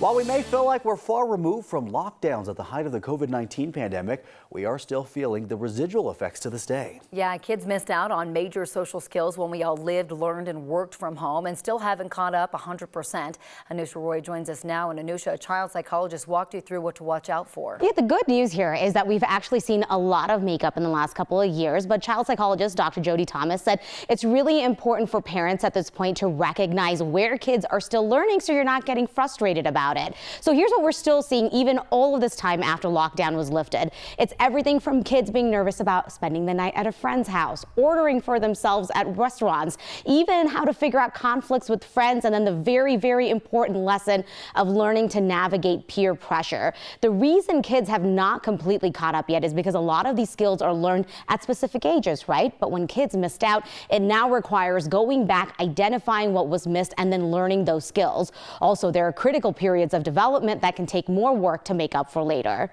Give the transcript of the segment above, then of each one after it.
While we may feel like we're far removed from lockdowns at the height of the COVID-19 pandemic, we are still feeling the residual effects to this day. Yeah, kids missed out on major social skills when we all lived, learned, and worked from home and still haven't caught up 100%. Anusha Roy joins us now. And Anusha, a child psychologist, walked you through what to watch out for. Yeah, the good news here is that we've actually seen a lot of makeup in the last couple of years, but child psychologist Dr. Jody Thomas said it's really important for parents at this point to recognize where kids are still learning so you're not getting frustrated about it. So here's what we're still seeing even all of this time after lockdown was lifted. It's everything from kids being nervous about spending the night at a friend's house, ordering for themselves at restaurants, even how to figure out conflicts with friends, and then the very, very important lesson of learning to navigate peer pressure. The reason kids have not completely caught up yet is because a lot of these skills are learned at specific ages, right? But when kids missed out, it now requires going back, identifying what was missed, and then learning those skills. Also, there are critical periods of development that can take more work to make up for later.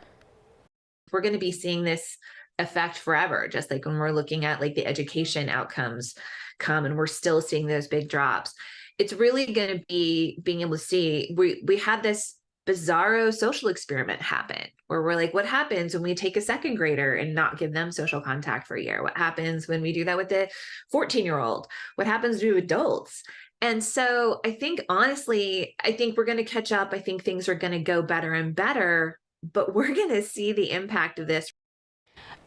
We're going to be seeing this effect forever, just like when we're looking at like the education outcomes come and we're still seeing those big drops. It's really going to be being able to see, we had this bizarro social experiment happen where we're like, what happens when we take a second grader and not give them social contact for a year? What happens when we do that with a 14-year-old? What happens to adults? And so I think, honestly, I think we're going to catch up. I think things are going to go better and better, but we're going to see the impact of this.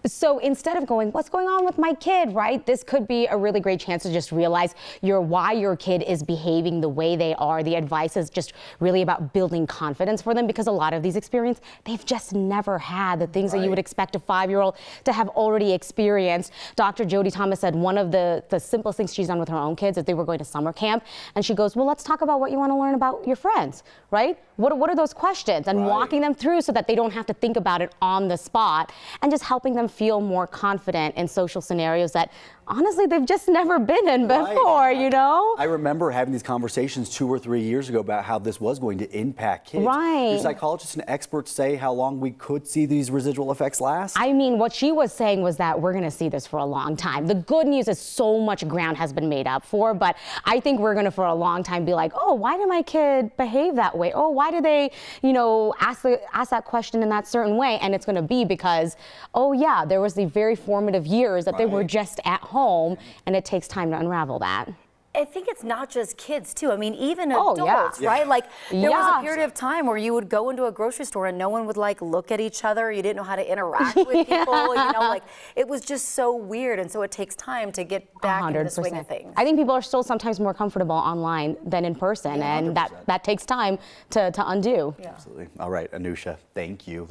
So instead of going, what's going on with my kid, right? This could be a really great chance to just realize why your kid is behaving the way they are. The advice is just really about building confidence for them, because a lot of these experiences, they've just never had the things that you would expect a 5-year-old to have already experienced. Dr. Jody Thomas said one of the simplest things she's done with her own kids is they were going to summer camp, and she goes, well, let's talk about what you want to learn about your friends, right? What are those questions? And walking them through so that they don't have to think about it on the spot, and just helping them feel more confident in social scenarios that honestly they've just never been in before, you know? I remember having these conversations 2 or 3 years ago about how this was going to impact kids. Right. Do psychologists and experts say how long we could see these residual effects last? I mean, what she was saying was that we're going to see this for a long time. The good news is so much ground has been made up for, but I think we're going to for a long time be like, oh, why did my kid behave that way? Oh, why did they, ask that question in that certain way? And it's going to be because, oh yeah, there was the very formative years that they were just at home, and it takes time to unravel that. I think it's not just kids too. I mean, even adults, right? Like there was a period of time where you would go into a grocery store and no one would like look at each other. You didn't know how to interact with people. Like it was just so weird. And so it takes time to get back into the swing of things. I think people are still sometimes more comfortable online than in person, and that takes time to undo. Absolutely. All right, Anusha, thank you.